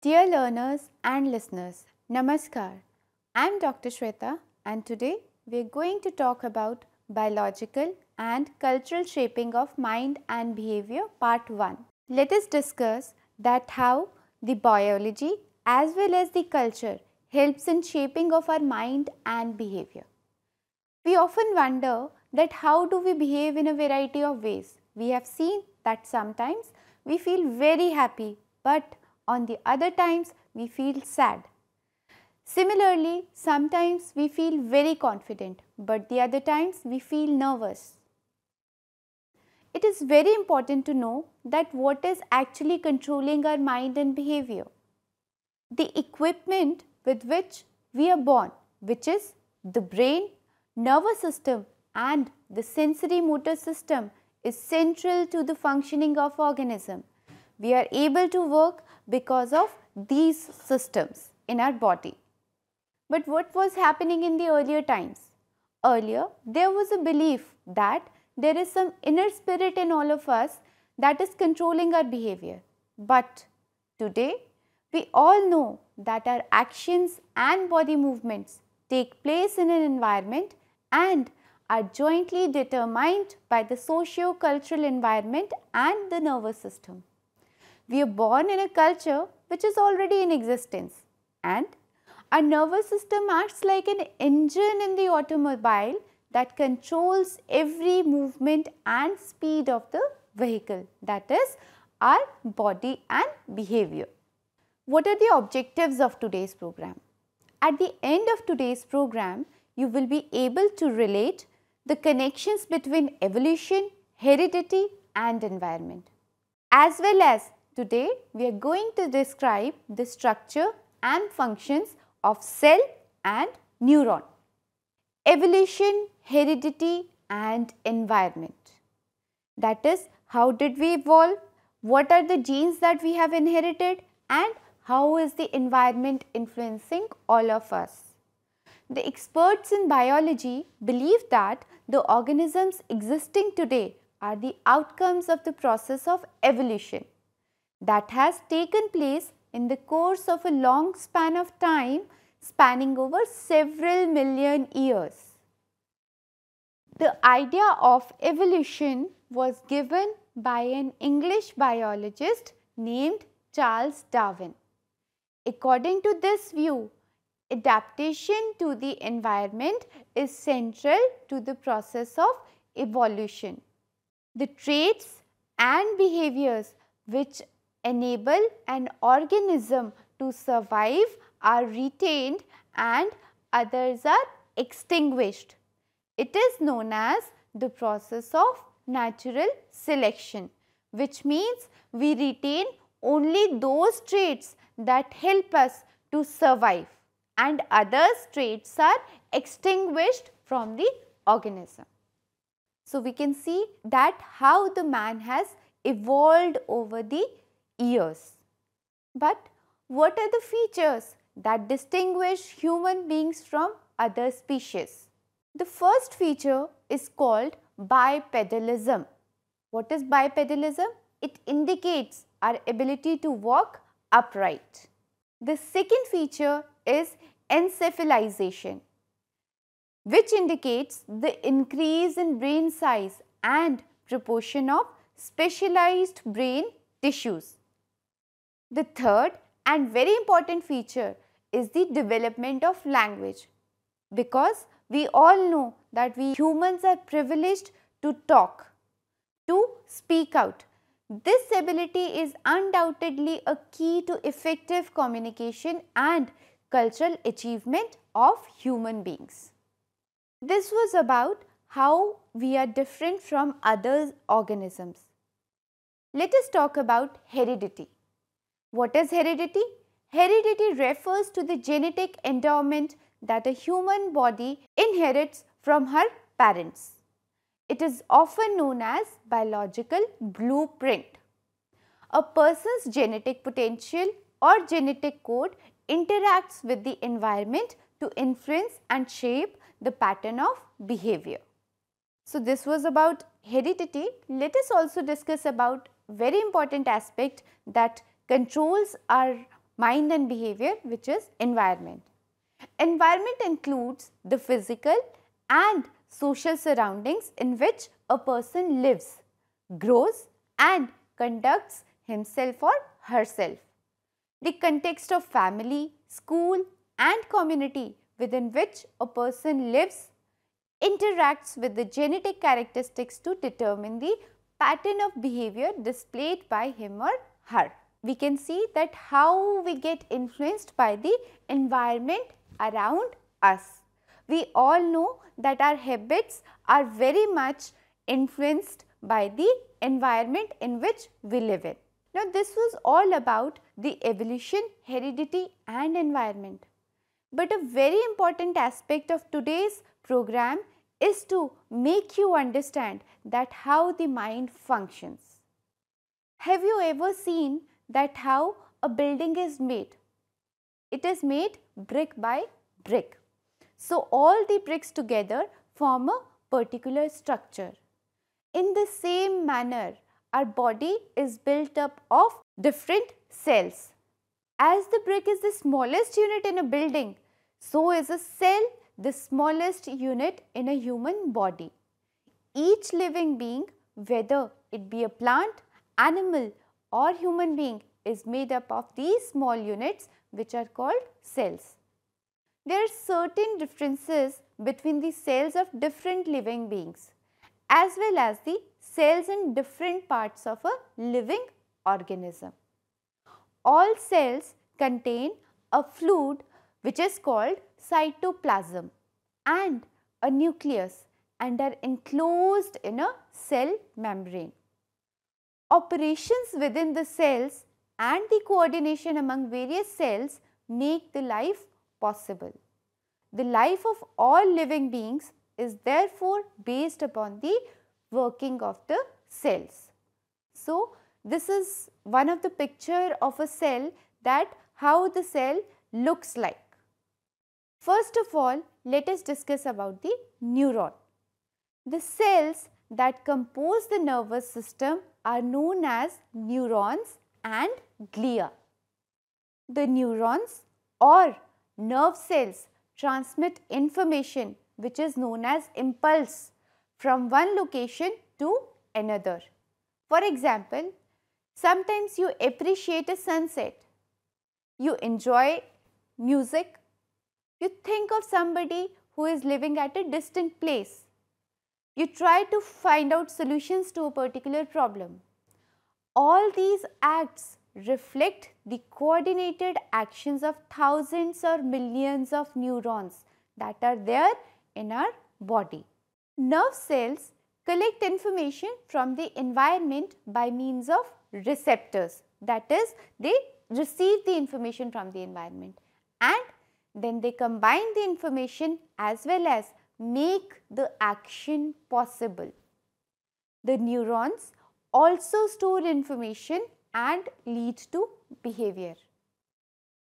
Dear learners and listeners, Namaskar. I am Dr. Shweta and today we are going to talk about biological and cultural shaping of mind and behavior part 1. Let us discuss that how the biology as well as the culture helps in shaping of our mind and behavior. We often wonder that how do we behave in a variety of ways. We have seen that sometimes we feel very happy, but on the other times we feel sad. Similarly, sometimes we feel very confident, but the other times we feel nervous. It is very important to know that what is actually controlling our mind and behavior. The equipment with which we are born, which is the brain, nervous system and the sensory motor system, is central to the functioning of organism. We are able to work because of these systems in our body. But what was happening in the earlier times? Earlier, there was a belief that there is some inner spirit in all of us that is controlling our behavior. But today, we all know that our actions and body movements take place in an environment and are jointly determined by the socio-cultural environment and the nervous system. We are born in a culture which is already in existence, and our nervous system acts like an engine in the automobile that controls every movement and speed of the vehicle, that is our body and behavior. What are the objectives of today's program? At the end of today's program, you will be able to relate the connections between evolution, heredity and environment. As well as today, we are going to describe the structure and functions of cell and neuron. Evolution, heredity and environment. That is, how did we evolve? What are the genes that we have inherited? And how is the environment influencing all of us? The experts in biology believe that the organisms existing today are the outcomes of the process of evolution that has taken place in the course of a long span of time spanning over several million years. The idea of evolution was given by an English biologist named Charles Darwin. According to this view, adaptation to the environment is central to the process of evolution. The traits and behaviors which enable an organism to survive are retained and others are extinguished. It is known as the process of natural selection, which means we retain only those traits that help us to survive and other traits are extinguished from the organism. So, we can see that how the man has evolved over the years. But what are the features that distinguish human beings from other species? The first feature is called bipedalism. What is bipedalism? It indicates our ability to walk upright. The second feature is encephalization, which indicates the increase in brain size and proportion of specialized brain tissues. The third and very important feature is the development of language, because we all know that we humans are privileged to talk, to speak out. This ability is undoubtedly a key to effective communication and cultural achievement of human beings. This was about how we are different from other organisms. Let us talk about heredity. What is heredity? Heredity refers to the genetic endowment that a human body inherits from her parents. It is often known as biological blueprint. A person's genetic potential or genetic code interacts with the environment to influence and shape the pattern of behavior. So, this was about heredity. Let us also discuss about very important aspect that controls our mind and behavior, which is environment. Environment includes the physical and social surroundings in which a person lives, grows and conducts himself or herself. The context of family, school and community within which a person lives interacts with the genetic characteristics to determine the pattern of behavior displayed by him or her. We can see that how we get influenced by the environment around us. We all know that our habits are very much influenced by the environment in which we live in. Now, this was all about the evolution, heredity and environment. But a very important aspect of today's program is to make you understand that how the mind functions. Have you ever seen that how a building is made? It is made brick by brick. So, all the bricks together form a particular structure. In the same manner, our body is built up of different cells. As the brick is the smallest unit in a building, so is a cell the smallest unit in a human body. Each living being, whether it be a plant, animal or human being, is made up of these small units which are called cells. There are certain differences between the cells of different living beings as well as the cells in different parts of a living organism. All cells contain a fluid which is called cytoplasm and a nucleus and are enclosed in a cell membrane. Operations within the cells and the coordination among various cells make the life possible. The life of all living beings is therefore based upon the working of the cells. So, this is one of the picture of a cell, that how the cell looks like. First of all, let us discuss about the neuron. The cells that compose the nervous system are known as neurons and glia. The neurons or nerve cells transmit information which is known as impulse from one location to another. For example, sometimes you appreciate a sunset, you enjoy music, you think of somebody who is living at a distant place, you try to find out solutions to a particular problem. All these acts reflect the coordinated actions of thousands or millions of neurons that are there in our body. Nerve cells collect information from the environment by means of receptors, that is, they receive the information from the environment and then they combine the information as well as make the action possible. The neurons also store information and lead to behavior.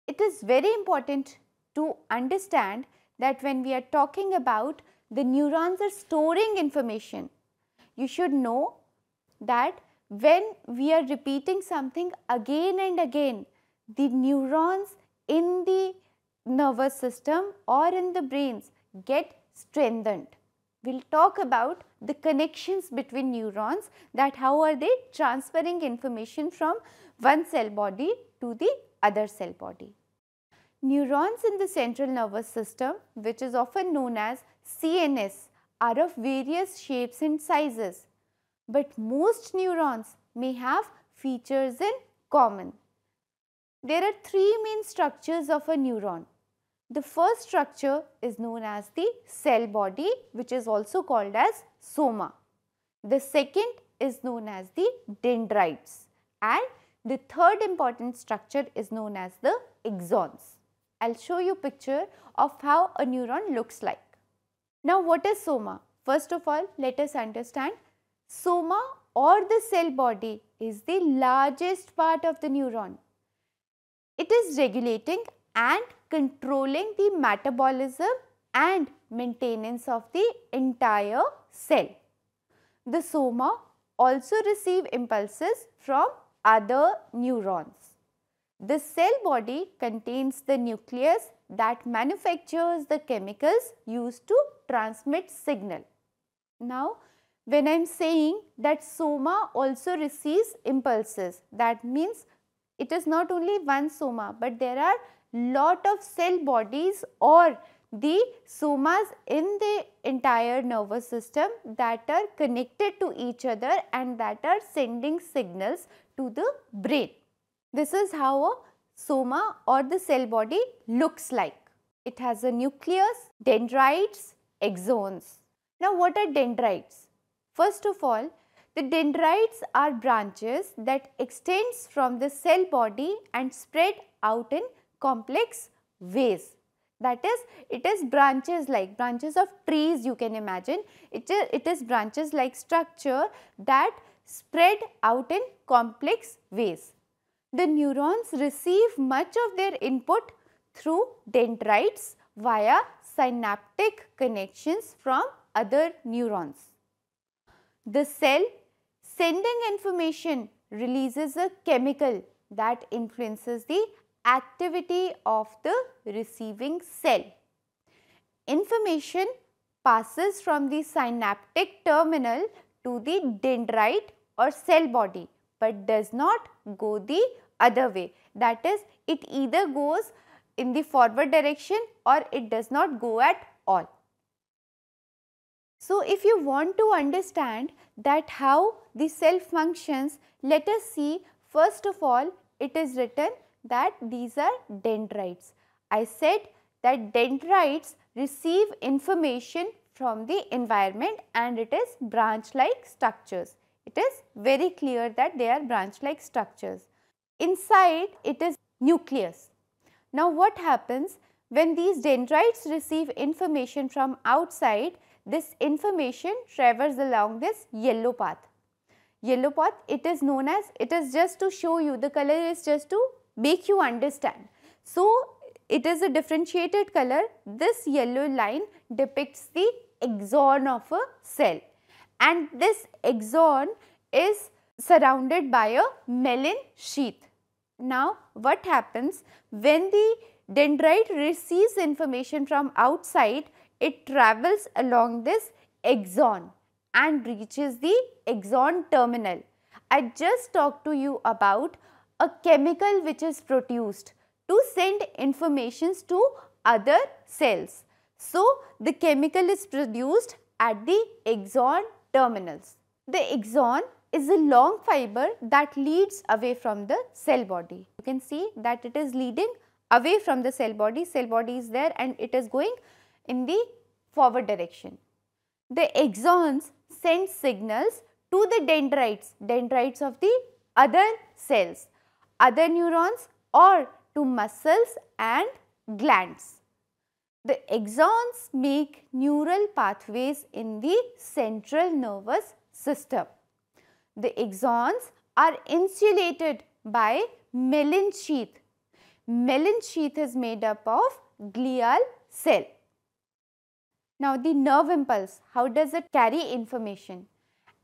It is very important to understand that when we are talking about the neurons are storing information, you should know that when we are repeating something again and again, the neurons in the nervous system or in the brains get strengthened. We will talk about the connections between neurons, that how are they transferring information from one cell body to the other cell body. Neurons in the central nervous system, which is often known as CNS, are of various shapes and sizes, but most neurons may have features in common. There are three main structures of a neuron. The first structure is known as the cell body, which is also called as soma. The second is known as the dendrites and the third important structure is known as the axons. I will show you a picture of how a neuron looks like. Now, what is soma? First of all, let us understand soma or the cell body is the largest part of the neuron. It is regulating and controlling the metabolism and maintenance of the entire cell. The soma also receive impulses from other neurons. The cell body contains the nucleus that manufactures the chemicals used to transmit signal. Now, when I am saying that soma also receives impulses, that means it is not only one soma, but there are lot of cell bodies or the somas in the entire nervous system that are connected to each other and that are sending signals to the brain. This is how a soma or the cell body looks like. It has a nucleus, dendrites, axons. Now, what are dendrites? First of all, the dendrites are branches that extends from the cell body and spread out in complex ways. That is, it is branches like branches of trees, you can imagine. It is branches like structure that spread out in complex ways. The neurons receive much of their input through dendrites via synaptic connections from other neurons. The cell sending information releases a chemical that influences the activity of the receiving cell. Information passes from the synaptic terminal to the dendrite or cell body, but does not go the other way. That is, it either goes in the forward direction or it does not go at all. So, if you want to understand that how the cell functions, let us see first of all it is written that these are dendrites. I said that dendrites receive information from the environment and it is branch like structures. It is very clear that they are branch like structures. Inside it is nucleus. Now, what happens when these dendrites receive information from outside? This information travels along this yellow path. Yellow path, it is known as, it is just to show you, the color is just to make you understand. So, it is a differentiated color. This yellow line depicts the axon of a cell and this axon is surrounded by a myelin sheath. Now, what happens when the dendrite receives information from outside? It travels along this axon and reaches the axon terminal. I just talked to you about a chemical which is produced to send informations to other cells. So, the chemical is produced at the axon terminals. The axon is a long fiber that leads away from the cell body. You can see that it is leading away from the cell body is there and it is going in the forward direction. The axons send signals to the dendrites of the other cells, other neurons or to muscles and glands. The axons make neural pathways in the central nervous system. The axons are insulated by myelin sheath. Myelin sheath is made up of glial cell. Now, the nerve impulse, how does it carry information?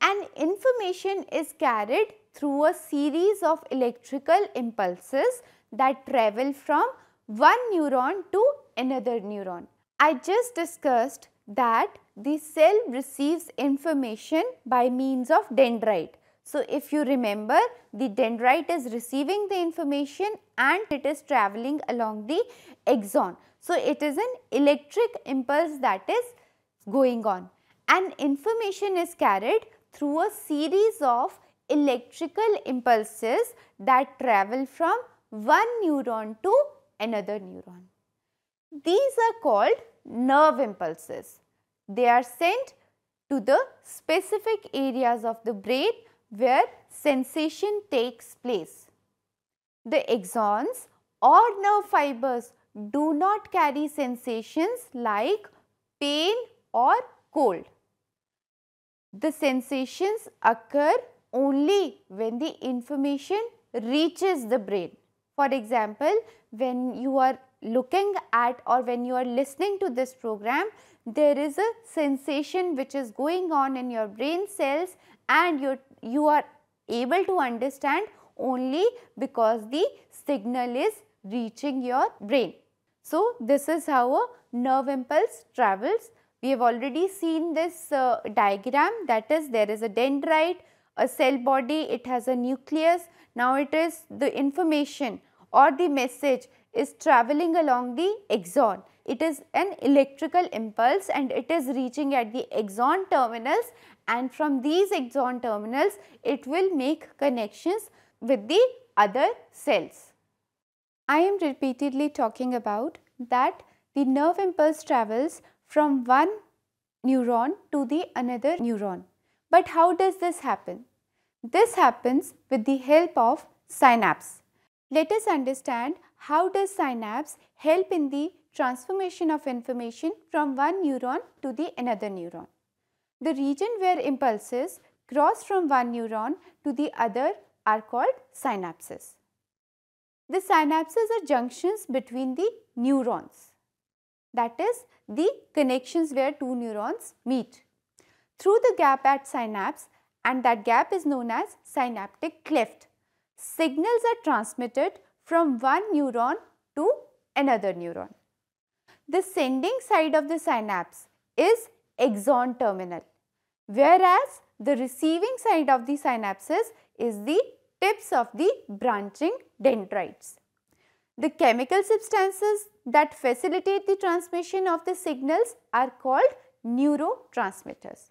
And information is carried through a series of electrical impulses that travel from one neuron to another neuron. I just discussed that the cell receives information by means of dendrite. So, if you remember, the dendrite is receiving the information and it is travelling along the axon. So, it is an electric impulse that is going on and information is carried through a series of electrical impulses that travel from one neuron to another neuron. These are called nerve impulses. They are sent to the specific areas of the brain where sensation takes place. The axons or nerve fibers do not carry sensations like pain or cold. The sensations occur only when the information reaches the brain. For example, when you are looking at or when you are listening to this program, there is a sensation which is going on in your brain cells and you are able to understand only because the signal is reaching your brain. So, this is how a nerve impulse travels. We have already seen this diagram, that is, there is a dendrite, a cell body, it has a nucleus. Now, it is the information or the message is traveling along the axon. It is an electrical impulse and it is reaching at the axon terminals, and from these axon terminals it will make connections with the other cells. I am repeatedly talking about that the nerve impulse travels from one neuron to the another neuron. But how does this happen? This happens with the help of synapse. Let us understand how does synapse help in the transformation of information from one neuron to the another neuron. The region where impulses cross from one neuron to the other are called synapses. The synapses are junctions between the neurons, that is, the connections where two neurons meet. Through the gap at synapse, and that gap is known as synaptic cleft, signals are transmitted from one neuron to another neuron. The sending side of the synapse is axon terminal, whereas the receiving side of the synapses is the tips of the branching dendrites. The chemical substances that facilitate the transmission of the signals are called neurotransmitters.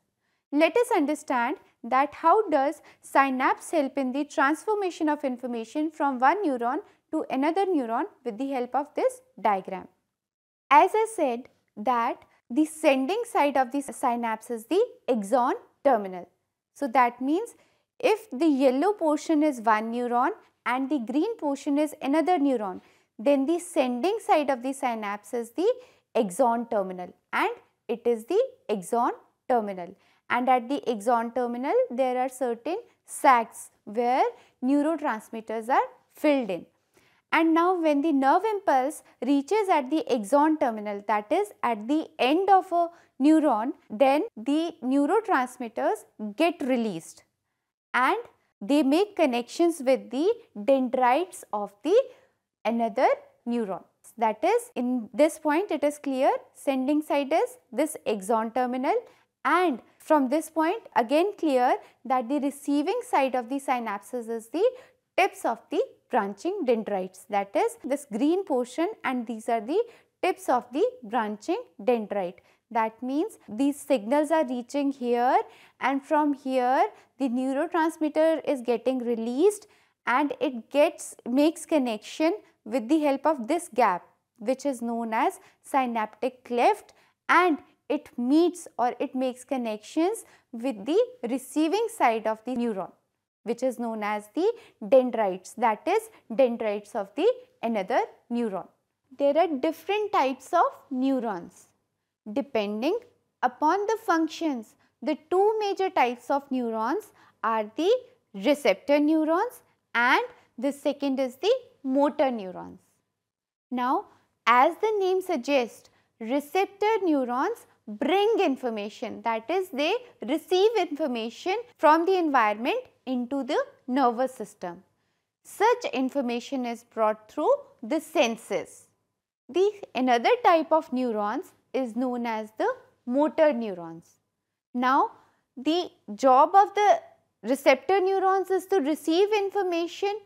Let us understand that how does synapse help in the transformation of information from one neuron to another neuron with the help of this diagram. As I said that the sending side of the synapse is the axon terminal. So, that means if the yellow portion is one neuron and the green portion is another neuron, then the sending side of the synapse is the axon terminal and it is the axon terminal. And at the axon terminal there are certain sacs where neurotransmitters are filled in. And now when the nerve impulse reaches at the axon terminal, that is at the end of a neuron, then the neurotransmitters get released and they make connections with the dendrites of the another neuron. That is, in this point it is clear, sending side is this axon terminal, and from this point again clear that the receiving side of the synapses is the tips of the branching dendrites, that is this green portion, and these are the tips of the branching dendrite. That means these signals are reaching here, and from here the neurotransmitter is getting released and it makes connection with the help of this gap, which is known as synaptic cleft, and it meets or it makes connections with the receiving side of the neuron, which is known as the dendrites, that is dendrites of the another neuron. There are different types of neurons. Depending upon the functions, the two major types of neurons are the receptor neurons and the second is the motor neurons. Now, as the name suggests, receptor neurons bring information, that is they receive information from the environment into the nervous system. Such information is brought through the senses. Another type of neurons is known as the motor neurons. Now, the job of the receptor neurons is to receive information,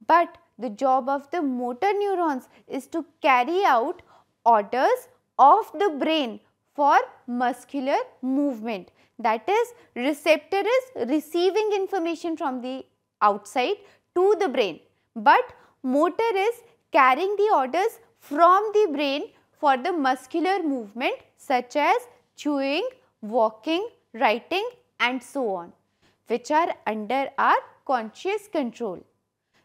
but the job of the motor neurons is to carry out orders of the brain for muscular movement. That is, receptor is receiving information from the outside to the brain, but motor is carrying the orders from the brain for the muscular movement such as chewing, walking, writing and so on, which are under our conscious control.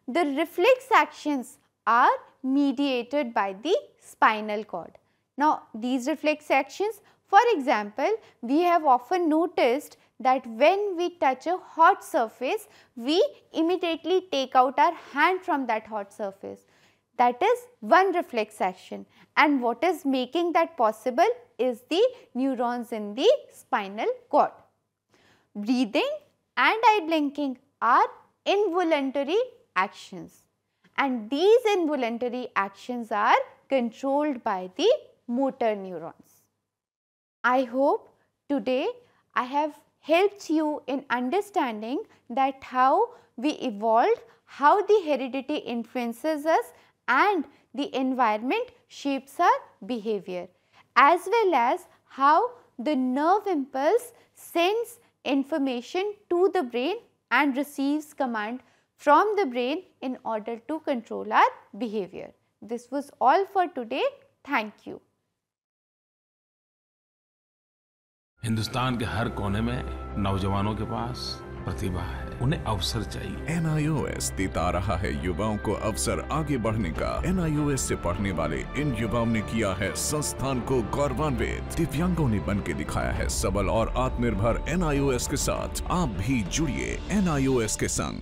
The reflex actions are mediated by the spinal cord. Now, these reflex actions, for example, we have often noticed that when we touch a hot surface, we immediately take out our hand from that hot surface. That is one reflex action, and what is making that possible is the neurons in the spinal cord. Breathing and eye blinking are involuntary actions, and these involuntary actions are controlled by the motor neurons. I hope today I have helped you in understanding that how we evolved, how the heredity influences us and the environment shapes our behavior, as well as how the nerve impulse sends information to the brain and receives command from the brain in order to control our behavior. This was all for today. Thank you. Hindustan के हर कोने में नौजवानों के पास प्रतिभा है, उन्हें अवसर चाहिए। NIOS देता रहा है युवाओं को अवसर आगे बढ़ने का। NIOS से पढ़ने वाले इन युवाओं ने किया है संस्थान को गौरवान्वित। दिव्यांगों ने बन के दिखाया है सबल और आत्मनिर्भर। NIOS के साथ आप भी जुड़िए NIOS के संग।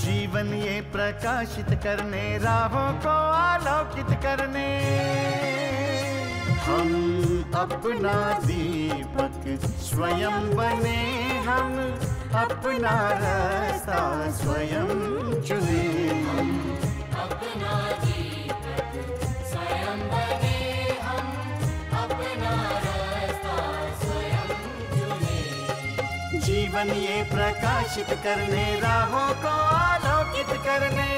जीवन ये प्रकाशित करने, राहों को आलोकित करने, हम अपना दीपक स्वयं बने, हम अपना रास्ता स्वयं चुने। हम अपना दीपक स्वयं बने, हम अपना रास्ता स्वयं चुने। जीवन ये प्रकाशित करने, राहों को आलोकित करने।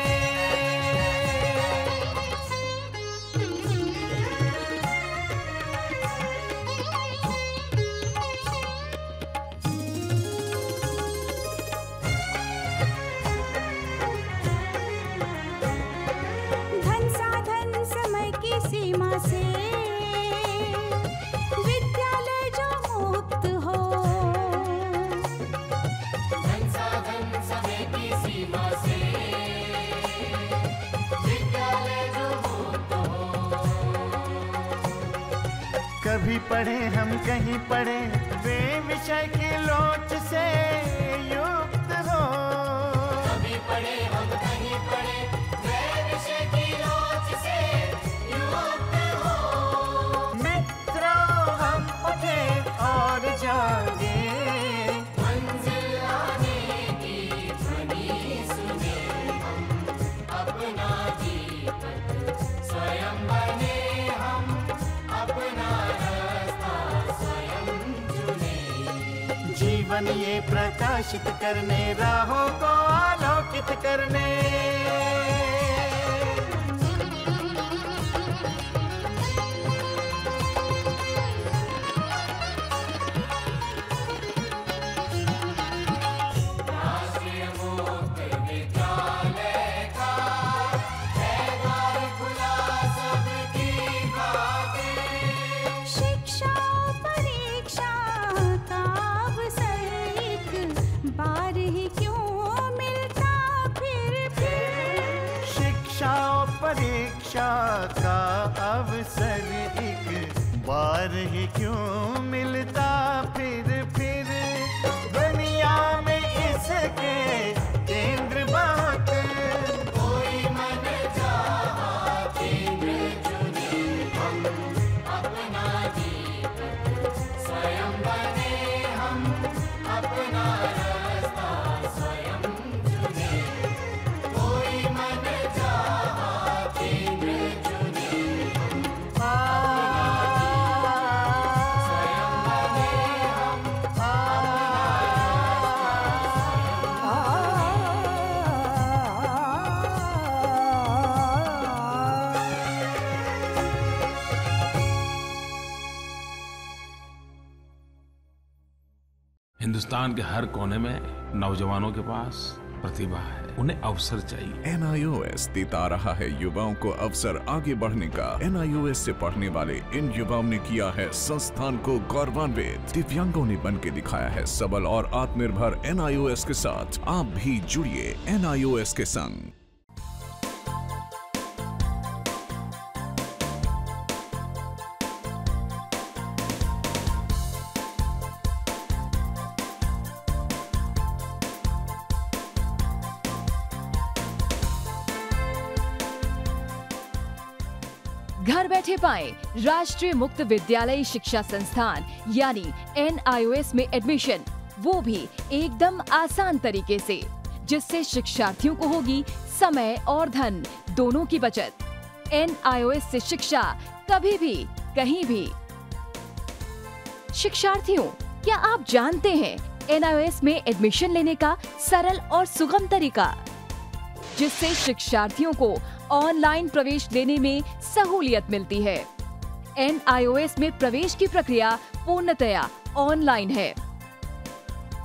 धन साधन समय की सीमा से विद्यालय जो मुक्त हो, धन साधन समय की सीमा से विद्यालय जो मुक्त हो। कभी पढ़े हम कहीं पढ़े, वे विषय की लोच से युक्त हो। कभी पढ़े हम कहीं पढ़े, वे विषय की लोच से युक्त हो। मित्रों हम उठे और जागे, मंजिल आने की ध्वनि सुने। हम अपना दीपक स्वयं बने, हम अपना रास्ता स्वयं चुने। जीवन ये प्रकाशित करने, राहों को आलोकित करने। राष्ट्रीय मुक्त विद्यालय का है द्वार खुला सबकी खातिर। शिक्षा परीक्षा का अवसर एक बार ही क्यों मिलता फिर। शिक्षा और परीक्षा का अवसर एक बार ही क्यों मिलता फिर। दुनिया में इसके केंद्र बात, कोई मन चाहा केंद्र चुने। हम अपना दीपक स्वयं बने, हम अपना रास्ता स्वयं चुने। कोई मन चाहा केंद्र चुने। हिंदुस्तान के हर कोने में नौजवानों के पास प्रतिभा है, उन्हें अवसर चाहिए। NIOS देता रहा है युवाओं को अवसर आगे बढ़ने का। NIOS से पढ़ने वाले इन युवाओं ने किया है संस्थान को गौरवान्वित। दिव्यांगों ने बन के दिखाया है सबल और आत्मनिर्भर। NIOS के साथ आप भी जुड़िए NIOS के संग। घर बैठे पाएं राष्ट्रीय मुक्त विद्यालय शिक्षा संस्थान यानी NIOS में एडमिशन, वो भी एकदम आसान तरीके से, जिससे शिक्षार्थियों को होगी समय और धन दोनों की बचत। NIOS से शिक्षा कभी भी कहीं भी। शिक्षार्थियों, क्या आप जानते हैं NIOS में एडमिशन लेने का सरल और सुगम तरीका, जिससे शिक्षार्थियों को ऑनलाइन प्रवेश लेने में सहूलियत मिलती है। NIOS में प्रवेश की प्रक्रिया पूर्णतया ऑनलाइन है।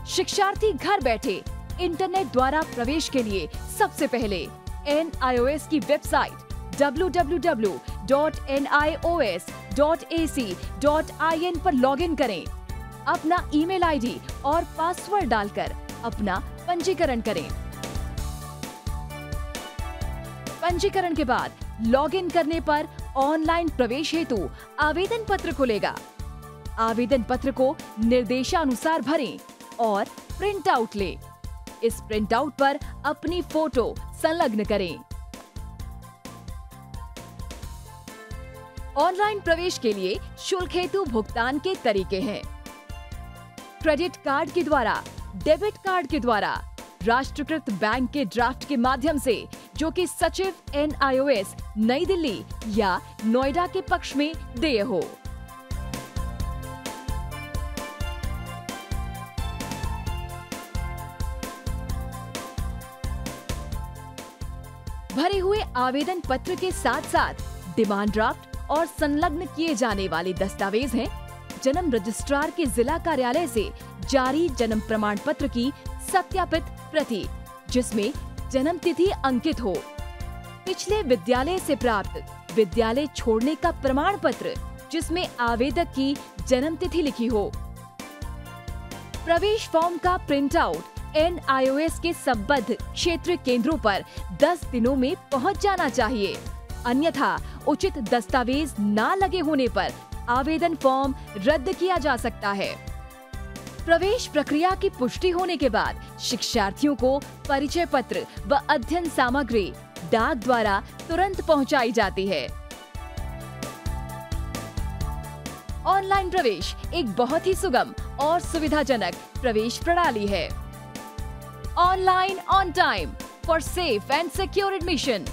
शिक्षार्थी घर बैठे इंटरनेट द्वारा प्रवेश के लिए सबसे पहले NIOS की वेबसाइट www.nios.ac.in पर लॉगिन करें। अपना ईमेल आईडी और पासवर्ड डालकर अपना पंजीकरण करें। पंजीकरण के बाद लॉगिन करने पर ऑनलाइन प्रवेश हेतु आवेदन पत्र खुलेगा। आवेदन पत्र को निर्देशानुसार भरें और प्रिंट आउट लें। इस प्रिंट आउट पर अपनी फोटो संलग्न करें। ऑनलाइन प्रवेश के लिए शुल्क हेतु भुगतान के तरीके हैं: क्रेडिट कार्ड के द्वारा, डेबिट कार्ड के द्वारा, राष्ट्रीयकृत बैंक के ड्राफ्ट के माध्यम से, जो कि सचिव NIOS नई दिल्ली या नोएडा के पक्ष में देय हो। भरे हुए आवेदन पत्र के साथ साथ डिमांड ड्राफ्ट और संलग्न किए जाने वाले दस्तावेज हैं: जन्म रजिस्ट्रार के जिला कार्यालय से जारी जन्म प्रमाण पत्र की सत्यापित प्रति, जिसमें जन्म तिथि अंकित हो, पिछले विद्यालय से प्राप्त विद्यालय छोड़ने का प्रमाण पत्र, जिसमें आवेदक की जन्म तिथि लिखी हो। प्रवेश फॉर्म का प्रिंट आउट NIOS के संबद्ध क्षेत्रीय केंद्रों पर 10 दिनों में पहुंच जाना चाहिए, अन्यथा उचित दस्तावेज न लगे होने पर आवेदन फॉर्म रद्द किया जा सकता है। प्रवेश प्रक्रिया की पुष्टि होने के बाद शिक्षार्थियों को परिचय पत्र व अध्ययन सामग्री डाक द्वारा तुरंत पहुंचाई जाती है। ऑनलाइन प्रवेश एक बहुत ही सुगम और सुविधाजनक प्रवेश प्रणाली है। Online on time for safe and secure admission.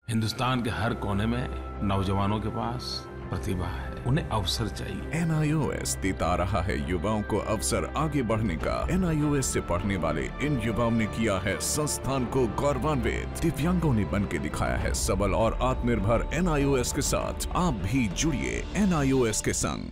Hindustan के हर कोने में नौजवानों के पास प्रतिभा है, उन्हें अवसर चाहिए। NIOS देता रहा है युवाओं को अवसर आगे बढ़ने का। NIOS से पढ़ने वाले इन युवाओं ने किया है संस्थान को गौरवान्वित। दिव्यांगों ने बन के दिखाया है सबल और आत्मनिर्भर। NIOS के साथ आप भी जुड़िए NIOS के संग।